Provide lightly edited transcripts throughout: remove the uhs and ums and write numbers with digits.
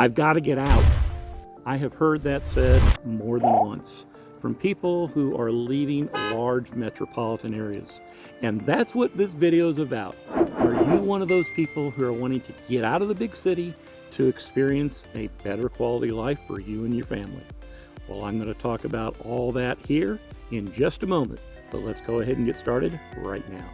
I've got to get out. I have heard that said more than once from people who are leaving large metropolitan areas. And that's what this video is about. Are you one of those people who are wanting to get out of the big city to experience a better quality life for you and your family? Well, I'm going to talk about all that here in just a moment, but let's go ahead and get started right now.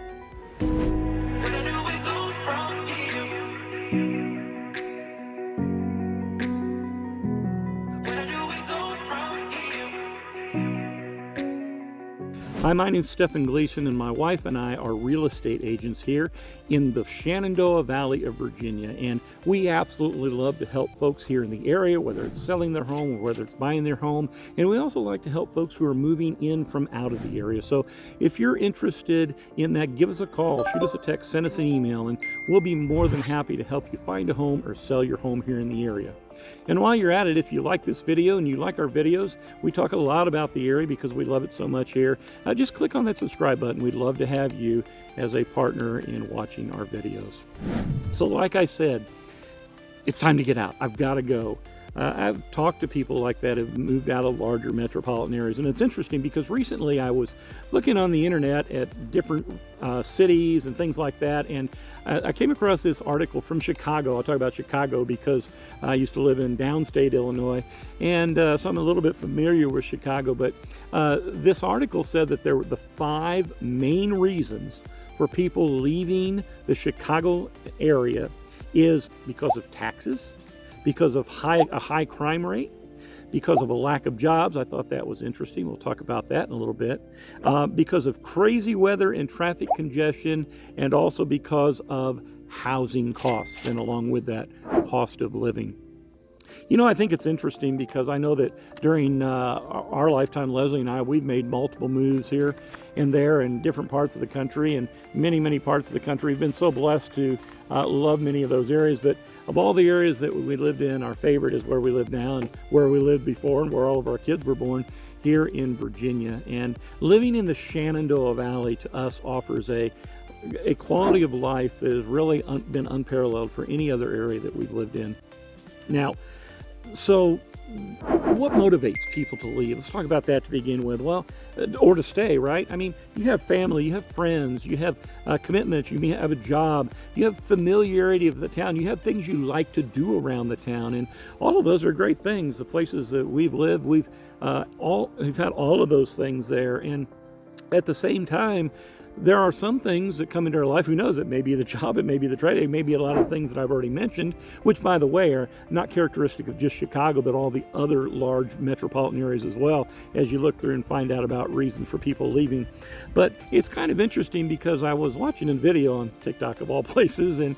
Hi, my name's Stephen Gleason, and my wife and I are real estate agents here in the Shenandoah Valley of Virginia, and we absolutely love to help folks here in the area, whether it's selling their home or whether it's buying their home, and we also like to help folks who are moving in from out of the area. So if you're interested in that, give us a call, shoot us a text, send us an email, and we'll be more than happy to help you find a home or sell your home here in the area. And while you're at it, if you like this video and you like our videos, we talk a lot about the area because we love it so much here. Just click on that subscribe button. We'd love to have you as a partner in watching our videos. So like I said, it's time to get out. I've got to go. I've talked to people like that have moved out of larger metropolitan areas, and it's interesting because recently I was looking on the internet at different cities and things like that, and I came across this article from Chicago. I'll talk about Chicago because I used to live in downstate Illinois, and so I'm a little bit familiar with Chicago, but this article said that there were the 5 main reasons for people leaving the Chicago area is because of taxes, because of a high crime rate, because of a lack of jobs. I thought that was interesting. We'll talk about that in a little bit. Because of crazy weather and traffic congestion, and also because of housing costs, and along with that, cost of living. You know, I think it's interesting because I know that during our lifetime, Leslie and I, we've made multiple moves here and there in different parts of the country, and many parts of the country. We've been so blessed to love many of those areas, but of all the areas that we lived in, our favorite is where we live now and where we lived before and where all of our kids were born, here in Virginia. And living in the Shenandoah Valley to us offers a quality of life that has really been unparalleled for any other area that we've lived in. Now, so what motivates people to leave? Let's talk about that to begin with. Well, or to stay, right? I mean, you have family, you have friends, you have commitments, you may have a job, you have familiarity of the town, you have things you like to do around the town, and all of those are great things. The places that we've lived, we've had all of those things there, and at the same time, there are some things that come into our life. Who knows? It may be the job, it may be the trade, it may be a lot of things that I've already mentioned, which, by the way, are not characteristic of just Chicago, but all the other large metropolitan areas as well, as you look through and find out about reasons for people leaving. But it's kind of interesting because I was watching a video on TikTok, of all places, and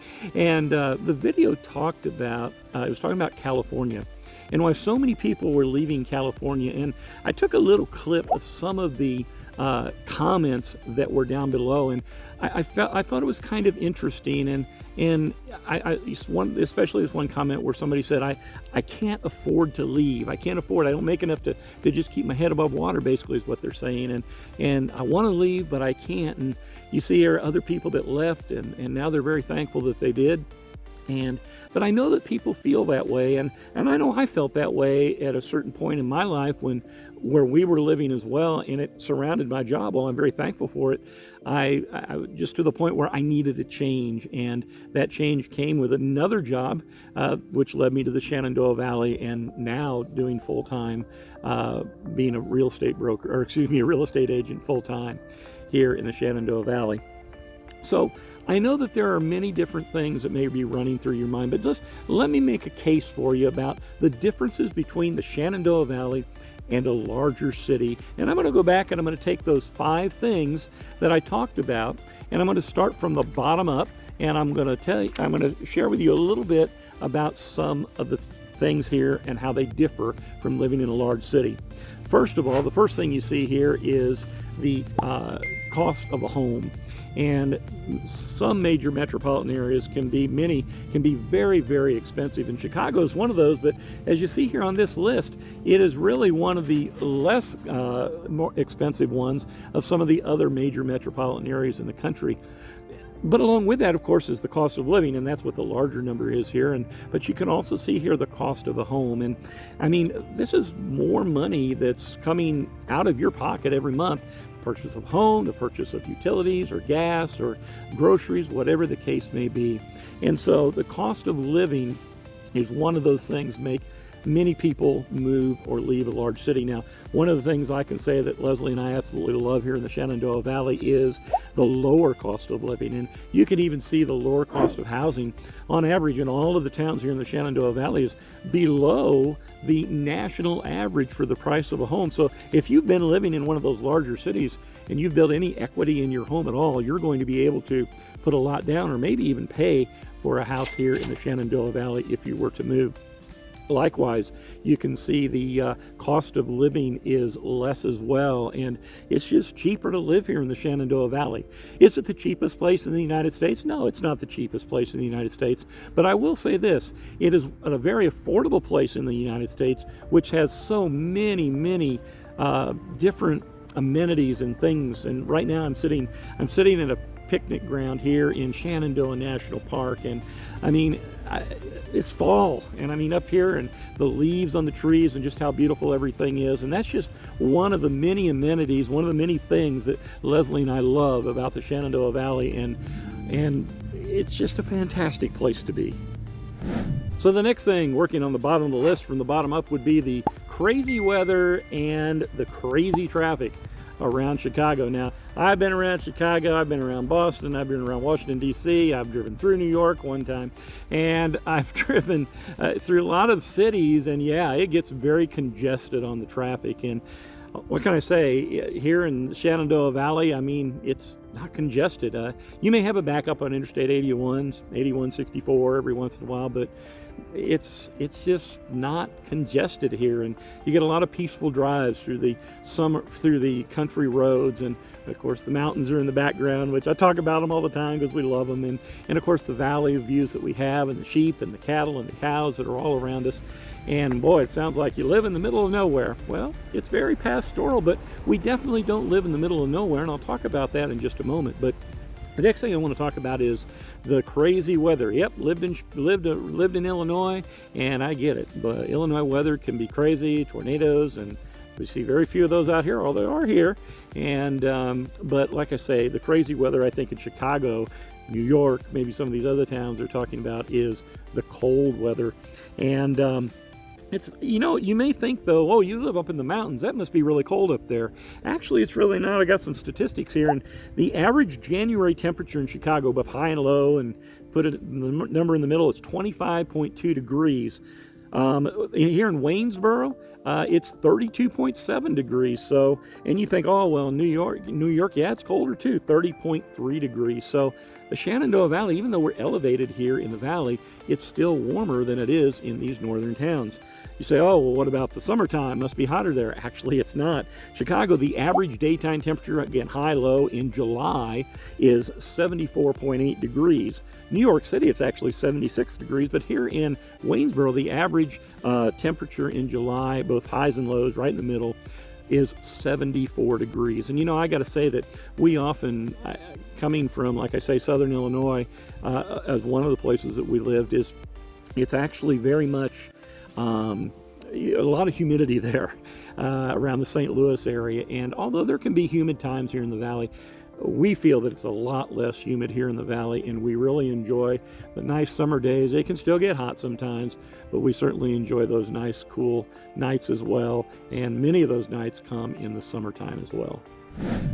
the video talked about, it was talking about California, and why so many people were leaving California. And I took a little clip of some of the comments that were down below, and I thought it was kind of interesting, and especially this one comment where somebody said, I can't afford to leave. I don't make enough to just keep my head above water, basically is what they're saying, and I want to leave, but I can't. And you see here other people that left, and now they're very thankful that they did. But I know that people feel that way, and I know I felt that way at a certain point in my life where we were living as well, and it surrounded my job. While I'm very thankful for it, I just to the point where I needed a change, and that change came with another job, which led me to the Shenandoah Valley, and now doing full-time, being a real estate agent full-time here in the Shenandoah Valley. So I know that there are many different things that may be running through your mind, but just let me make a case for you about the differences between the Shenandoah Valley and a larger city. And I'm going to go back and I'm going to take those 5 things that I talked about, and I'm going to start from the bottom up, and I'm going to share with you a little bit about some of the things here and how they differ from living in a large city. First of all, the first thing you see here is the cost of a home. And some major metropolitan areas can be very, very expensive. And Chicago is one of those, but as you see here on this list, it is really one of the less more expensive ones of some of the other major metropolitan areas in the country. But along with that, of course, is the cost of living, and that's what the larger number is here. But you can also see here the cost of a home. And I mean, this is more money that's coming out of your pocket every month. The purchase of home, the purchase of utilities or gas or groceries, whatever the case may be. And so the cost of living is one of those things make many people move or leave a large city. Now, one of the things I can say that Leslie and I absolutely love here in the Shenandoah Valley is the lower cost of living. And you can even see the lower cost of housing on average in all of the towns here in the Shenandoah Valley is below the national average for the price of a home. So if you've been living in one of those larger cities and you've built any equity in your home at all, you're going to be able to put a lot down or maybe even pay for a house here in the Shenandoah Valley if you were to move. Likewise, you can see the cost of living is less as well, and it's just cheaper to live here in the Shenandoah Valley. Is it the cheapest place in the United States? No, it's not the cheapest place in the United States, but I will say this, it is a very affordable place in the United States, which has so many different amenities and things. And right now I'm sitting in a picnic ground here in Shenandoah National Park, and I mean, it's fall, and I mean up here and the leaves on the trees and just how beautiful everything is. And that's just one of the many amenities, one of the many things that Leslie and I love about the Shenandoah Valley, and it's just a fantastic place to be. So the next thing working on the bottom of the list from the bottom up would be the crazy weather and the crazy traffic around Chicago. Now, I've been around Chicago, I've been around Boston, I've been around Washington, D.C., I've driven through New York one time, and I've driven through a lot of cities, and yeah, it gets very congested on the traffic. And what can I say? Here in the Shenandoah Valley, I mean, it's not congested. You may have a backup on Interstate 81, 8164 every once in a while, but it's just not congested here, and you get a lot of peaceful drives through the country roads, and of course the mountains are in the background, which I talk about them all the time because we love them, and of course the valley views that we have, and the sheep and the cattle and the cows that are all around us. And boy, it sounds like you live in the middle of nowhere. Well, it's very pastoral, but we definitely don't live in the middle of nowhere, and I'll talk about that in just a moment. But the next thing I want to talk about is the crazy weather. Yep, lived in Illinois, and I get it. But Illinois weather can be crazy, tornadoes, and we see very few of those out here, although they are here. And but like I say, the crazy weather I think in Chicago, New York, maybe some of these other towns they're talking about is the cold weather. And it's, you know, you may think though, oh, you live up in the mountains, that must be really cold up there. Actually, it's really not. I got some statistics here, and the average January temperature in Chicago, both high and low, and put the number in the middle, it's 25.2 degrees. Here in Waynesboro, it's 32.7 degrees. So, and you think, oh, well, New York, yeah, it's colder too, 30.3 degrees. So the Shenandoah Valley, even though we're elevated here in the valley, it's still warmer than it is in these northern towns. You say, oh, well, what about the summertime? Must be hotter there. Actually, it's not. Chicago, the average daytime temperature, again, high-low in July, is 74.8 degrees. New York City, it's actually 76 degrees, but here in Waynesboro, the average temperature in July, both highs and lows, right in the middle, is 74 degrees. And you know, I got to say that we often, coming from, like I say, Southern Illinois, as one of the places that we lived, it's actually very much a lot of humidity there around the St. Louis area. And although there can be humid times here in the valley, we feel that it's a lot less humid here in the valley, and we really enjoy the nice summer days. They can still get hot sometimes, but we certainly enjoy those nice, cool nights as well. And many of those nights come in the summertime as well.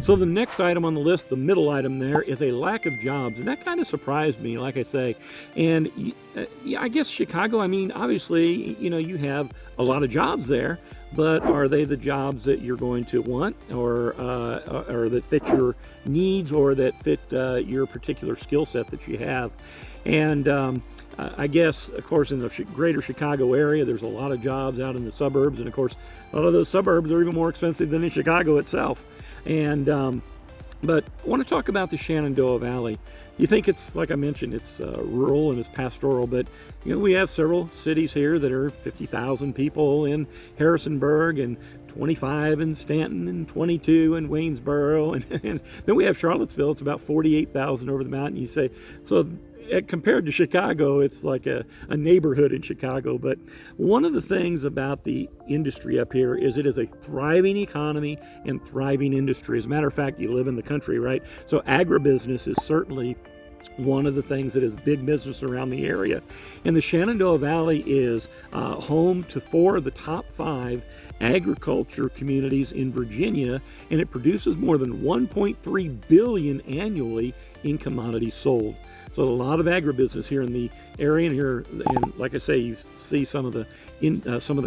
So the next item on the list, the middle item there, is a lack of jobs. And that kind of surprised me, like I say. And I guess Chicago, I mean, obviously, you know, you have a lot of jobs there, but are they the jobs that you're going to want, or that fit your needs, or that fit your particular skill set that you have? And I guess, of course, in the greater Chicago area, there's a lot of jobs out in the suburbs. And of course, a lot of those suburbs are even more expensive than in Chicago itself. And But I want to talk about the Shenandoah Valley. You think it's, like I mentioned, it's rural and it's pastoral, but we have several cities here that are 50,000 people in Harrisonburg, and 25 in Stanton, and 22 in Waynesboro, and then we have Charlottesville. It's about 48,000 over the mountain. You say, so compared to Chicago, it's like a neighborhood in Chicago. But one of the things about the industry up here is it is a thriving economy and thriving industry. As a matter of fact, you live in the country, right? So agribusiness is certainly one of the things that is big business around the area. And the Shenandoah Valley is home to 4 of the top 5 agriculture communities in Virginia, and it produces more than 1.3 billion annually in commodities sold. So a lot of agribusiness here in the area, and like I say, you see some of the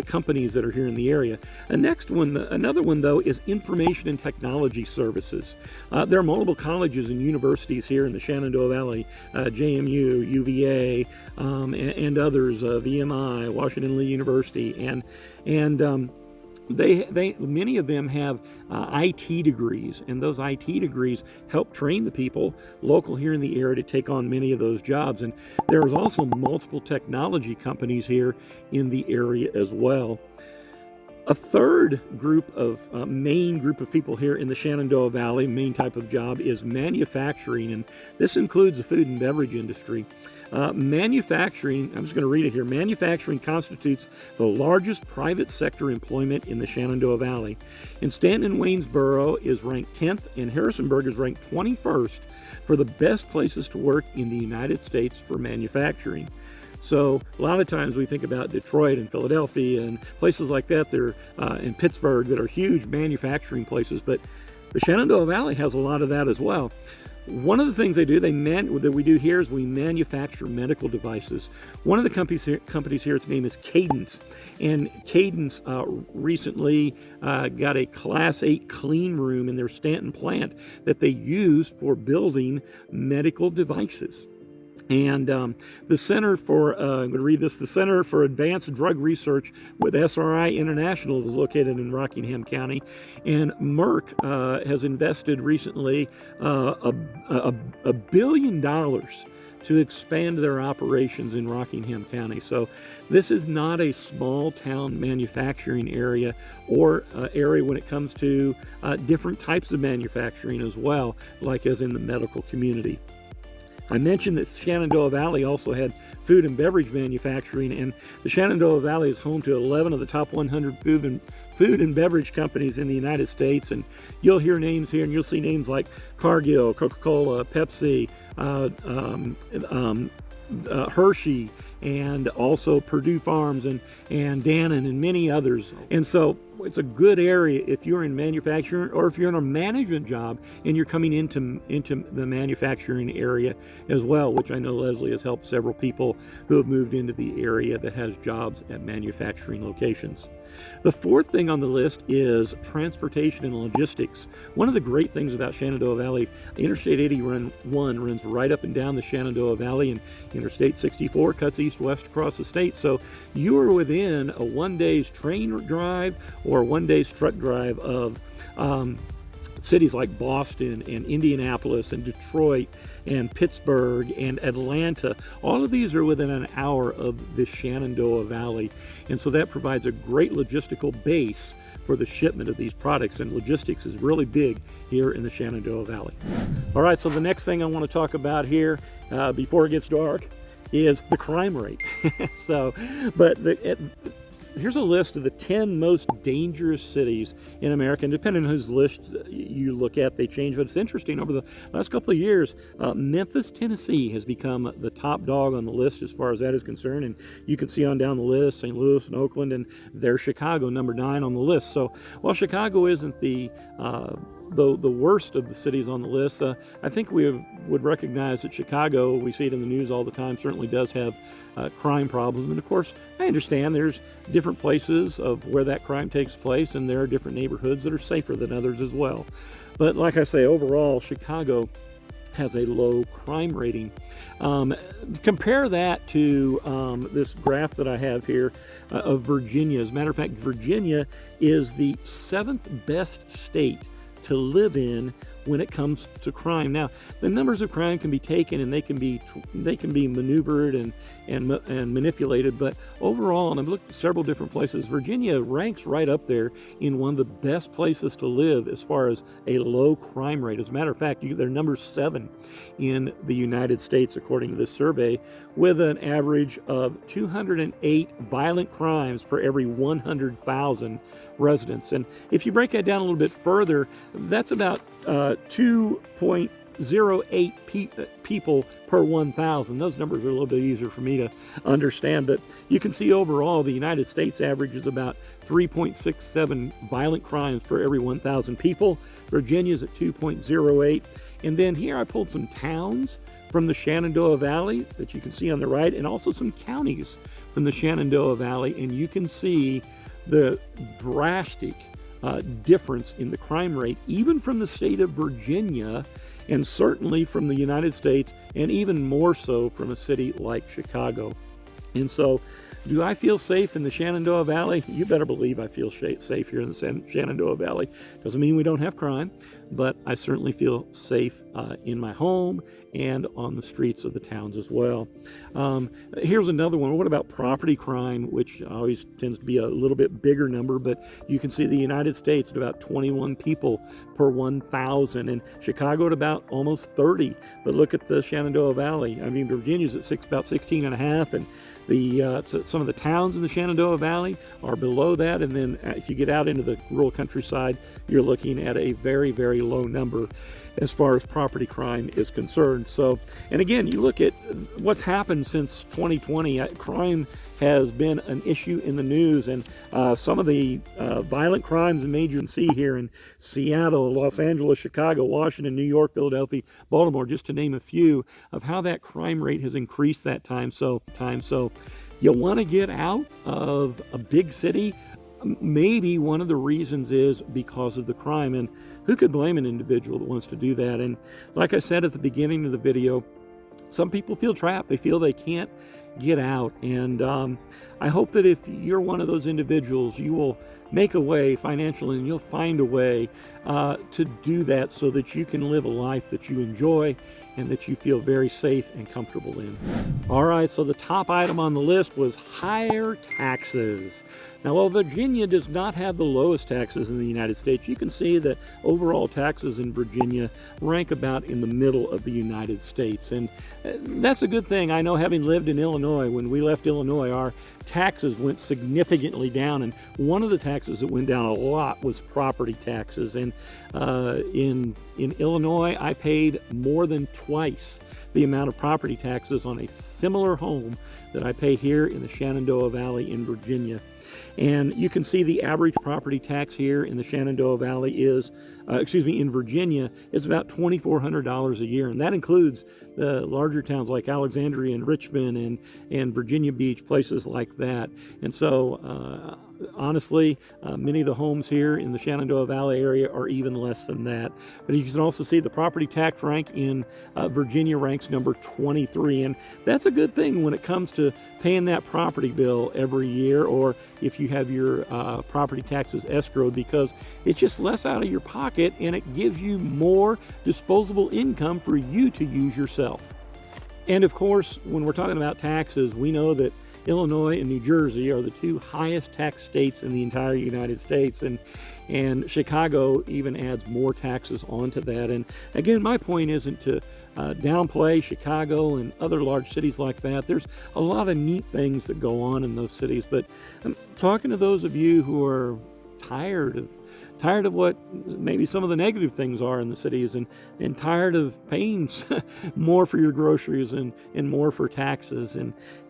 companies that are here in the area. Another one though, is information and technology services. There are multiple colleges and universities here in the Shenandoah Valley, JMU, UVA, and others, VMI, Washington Lee University, and many of them have IT degrees, and those IT degrees help train the people local here in the area to take on many of those jobs. And there's also multiple technology companies here in the area as well. A third main group of people here in the Shenandoah Valley, main type of job, is manufacturing, and this includes the food and beverage industry. Manufacturing, I'm just going to read it here. Manufacturing constitutes the largest private sector employment in the Shenandoah Valley. And Stanton and Waynesboro is ranked 10th, and Harrisonburg is ranked 21st for the best places to work in the United States for manufacturing. So a lot of times we think about Detroit and Philadelphia and places like that, in Pittsburgh, that are huge manufacturing places, but the Shenandoah Valley has a lot of that as well. One of the things that we do here is we manufacture medical devices. One of the companies here, its name is Cadence, and Cadence recently got a Class 8 clean room in their Stanton plant that they use for building medical devices. And the Center for, I'm going to read this, the Center for Advanced Drug Research with SRI International is located in Rockingham County. And Merck has invested recently $1 billion to expand their operations in Rockingham County. So this is not a small town manufacturing area, or area when it comes to different types of manufacturing as well, like as in the medical community. I mentioned that Shenandoah Valley also had food and beverage manufacturing, and the Shenandoah Valley is home to 11 of the top 100 food and beverage companies in the United States. And you'll hear names here, and you'll see names like Cargill, Coca-Cola, Pepsi, Hershey, and also Purdue Farms and Dannon, and many others. And so it's a good area if you're in manufacturing, or if you're in a management job and you're coming into the manufacturing area as well, which I know Leslie has helped several people who have moved into the area that has jobs at manufacturing locations. The fourth thing on the list is transportation and logistics. One of the great things about Shenandoah Valley, Interstate 81 runs right up and down the Shenandoah Valley, and Interstate 64 cuts east-west across the state. So you are within a one-day's train drive or one-day's truck drive of cities like Boston and Indianapolis and Detroit and Pittsburgh and Atlanta. All of these are within an hour of the Shenandoah Valley. And so that provides a great logistical base for the shipment of these products, and logistics is really big here in the Shenandoah Valley. All right, so the next thing I want to talk about here before it gets dark is the crime rate. Here's a list of the 10 most dangerous cities in America, and depending on whose list you look at, they change, but it's interesting. Over the last couple of years, Memphis, Tennessee has become the top dog on the list as far as that is concerned, and you can see on down the list, St. Louis and Oakland, and there's Chicago, number 9 on the list. So while Chicago isn't the worst of the cities on the list, I think we would recognize that Chicago, we see it in the news all the time, certainly does have crime problems. And of course, I understand there's different places of where that crime takes place, and there are different neighborhoods that are safer than others as well. But like I say, overall, Chicago has a low crime rating. Compare that to this graph that I have here of Virginia. As a matter of fact, Virginia is the 7th best state to live in when it comes to crime. Now, the numbers of crime can be taken and they can be maneuvered and manipulated, but overall, and I've looked at several different places, Virginia ranks right up there in one of the best places to live as far as a low crime rate. As a matter of fact, they're number 7 in the United States according to this survey, with an average of 208 violent crimes per every 100,000 residents. And if you break that down a little bit further, that's about 2.08 people per 1,000. Those numbers are a little bit easier for me to understand, but you can see overall the United States averages about 3.67 violent crimes for every 1,000 people. Virginia's at 2.08. And then here I pulled some towns from the Shenandoah Valley that you can see on the right, and also some counties from the Shenandoah Valley, and you can see the drastic difference in the crime rate, even from the state of Virginia, and certainly from the United States, and even more so from a city like Chicago. And so, do I feel safe in the Shenandoah Valley? You better believe I feel safe here in the Shenandoah Valley. Doesn't mean we don't have crime, but I certainly feel safe in my home and on the streets of the towns as well. Here's another one. What about property crime, which always tends to be a little bit bigger number, but you can see the United States at about 21 people per 1,000, and Chicago at about almost 30. But look at the Shenandoah Valley. I mean, Virginia's at about 16 and a half, and some of the towns in the Shenandoah Valley are below that, and then if you get out into the rural countryside, you're looking at a very, very low number as far as property crime is concerned. So, and again, you look at what's happened since 2020. Crime has been an issue in the news, and some of the violent crimes and major see here in Seattle, Los Angeles, Chicago, Washington, New York, Philadelphia, Baltimore, just to name a few, of how that crime rate has increased that time. So you want to get out of a big city. Maybe one of the reasons is because of the crime, and who could blame an individual that wants to do that? And like I said at the beginning of the video, some people feel trapped. They feel they can't get out, and I hope that if you're one of those individuals, you will make a way financially, and you'll find a way to do that so that you can live a life that you enjoy and that you feel very safe and comfortable in. All right, so the top item on the list was higher taxes. Now, while Virginia does not have the lowest taxes in the United States, you can see that overall taxes in Virginia rank about in the middle of the United States. And that's a good thing. I know, having lived in Illinois, when we left Illinois, our taxes went significantly down. And one of the taxes that went down a lot was property taxes. And in Illinois, I paid more than twice the amount of property taxes on a similar home that I pay here in the Shenandoah Valley in Virginia. And you can see the average property tax here in the Shenandoah Valley is, in Virginia, it's about $2,400 a year. And that includes the larger towns like Alexandria and Richmond and Virginia Beach, places like that. And so, honestly, many of the homes here in the Shenandoah Valley area are even less than that. But you can also see the property tax rank in Virginia ranks number 23. And that's a good thing when it comes to paying that property bill every year, or if you have your property taxes escrowed, because it's just less out of your pocket and it gives you more disposable income for you to use yourself. And of course, when we're talking about taxes, we know that Illinois and New Jersey are the two highest tax states in the entire United States, and Chicago even adds more taxes onto that. And again, my point isn't to downplay Chicago and other large cities like that. There's a lot of neat things that go on in those cities, but I'm talking to those of you who are tired of what maybe some of the negative things are in the cities, and tired of paying more for your groceries and more for taxes.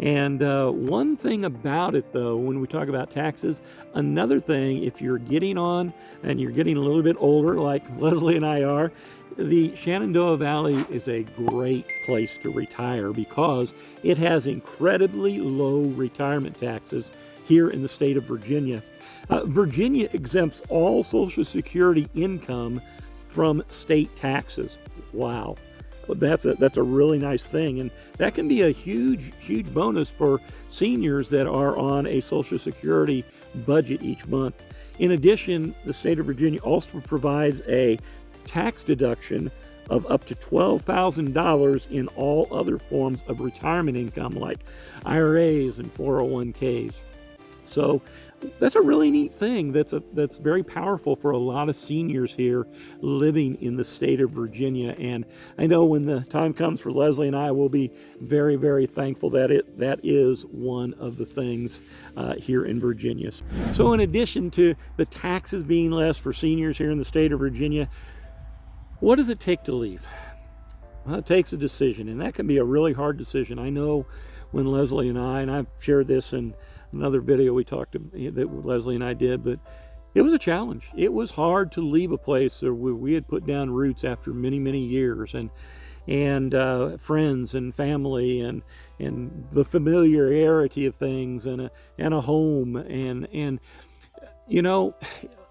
And one thing about it, though, when we talk about taxes, another thing, if you're getting on and you're getting a little bit older, like Leslie and I are, the Shenandoah Valley is a great place to retire because it has incredibly low retirement taxes here in the state of Virginia. Virginia exempts all Social Security income from state taxes. Wow, that's a really nice thing, and that can be a huge bonus for seniors that are on a Social Security budget each month. In addition, the state of Virginia also provides a tax deduction of up to $12,000 in all other forms of retirement income like IRAs and 401ks. So that's a really neat thing. That's very powerful for a lot of seniors here living in the state of Virginia. And I know when the time comes for Leslie and I, we'll be very, very thankful that that is one of the things here in Virginia. So in addition to the taxes being less for seniors here in the state of Virginia, what does it take to leave? Well, it takes a decision, and that can be a really hard decision. I know when Leslie and I've shared this in another video that Leslie and I did, but it was a challenge. It was hard to leave a place where we had put down roots after many, many years, and friends and family and the familiarity of things and a home and you know,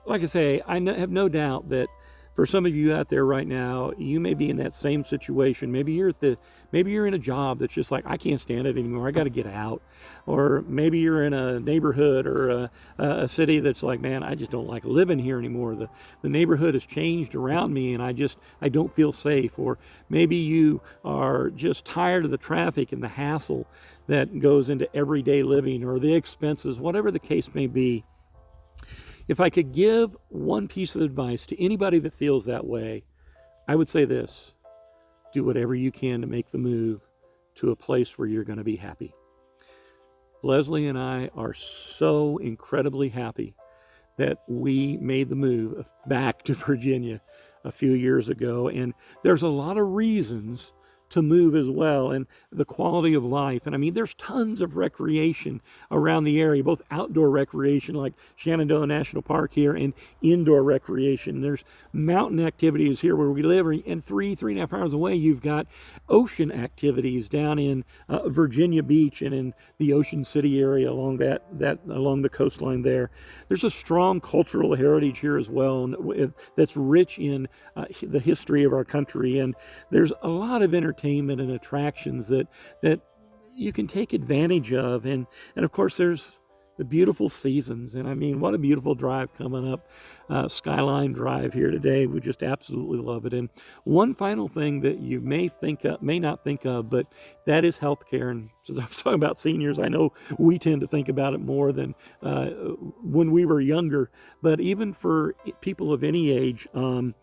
like I say, I have no doubt that for some of you out there right now, you may be in that same situation. Maybe you're in a job that's just like, I can't stand it anymore. I got to get out. Or maybe you're in a neighborhood or a city that's like, man, I just don't like living here anymore. The neighborhood has changed around me, and I don't feel safe. Or maybe you are just tired of the traffic and the hassle that goes into everyday living, or the expenses, whatever the case may be. If I could give one piece of advice to anybody that feels that way, I would say this: do whatever you can to make the move to a place where you're going to be happy. Leslie and I are so incredibly happy that we made the move back to Virginia a few years ago. And there's a lot of reasons to move as well, and the quality of life. And I mean, there's tons of recreation around the area, both outdoor recreation like Shenandoah National Park here, and indoor recreation. There's mountain activities here where we live, and 3.5 hours away, you've got ocean activities down in Virginia Beach and in the Ocean City area along along the coastline there. There's a strong cultural heritage here as well that's rich in the history of our country, and there's a lot of entertainment and attractions that you can take advantage of, and of course there's the beautiful seasons. And I mean, what a beautiful drive coming up Skyline Drive here today. We just absolutely love it. And one final thing that you may not think of, but that is healthcare. And since I was talking about seniors, I know we tend to think about it more than when we were younger. But even for people of any age, the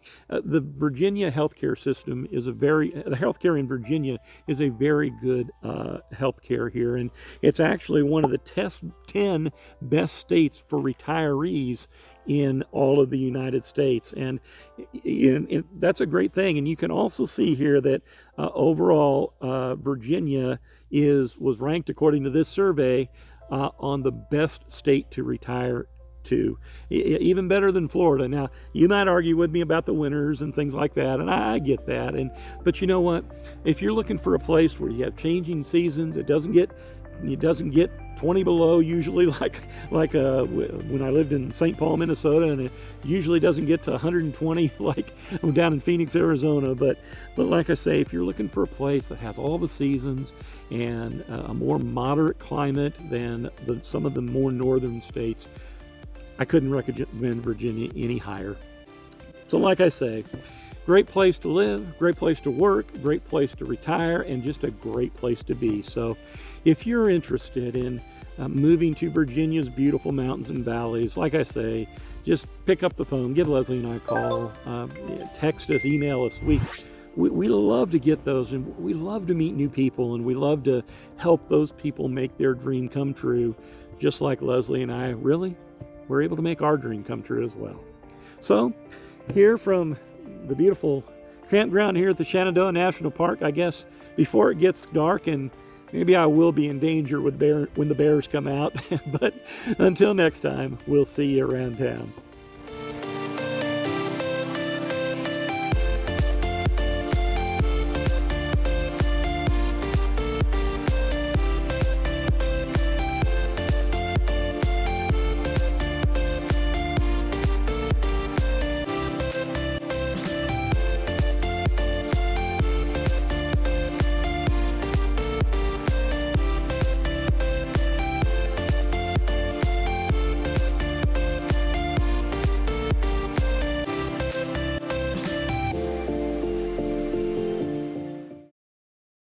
Virginia healthcare system the healthcare in Virginia is a very good healthcare here, and it's actually one of the 10 best states for retirees in all of the United States. And that's a great thing. And you can also see here that overall Virginia was ranked, according to this survey, on the best state to retire to, even better than Florida. Now, you might argue with me about the winters and things like that, and I get that. But you know what? If you're looking for a place where you have changing seasons, it doesn't get 20 below usually, like when I lived in St. Paul, Minnesota, and it usually doesn't get to 120 like down in Phoenix, Arizona. But like I say, if you're looking for a place that has all the seasons and a more moderate climate than some of the more northern states, I couldn't recommend Virginia any higher. So like I say, great place to live, great place to work, great place to retire, and just a great place to be. So if you're interested in moving to Virginia's beautiful mountains and valleys, like I say, just pick up the phone, give Leslie and I a call, text us, email us. We love to get those, and we love to meet new people, and we love to help those people make their dream come true, just like Leslie and I we're able to make our dream come true as well. So here from the beautiful campground here at the Shenandoah National Park, I guess before it gets dark, and maybe I will be in danger when the bears come out. But until next time, we'll see you around town.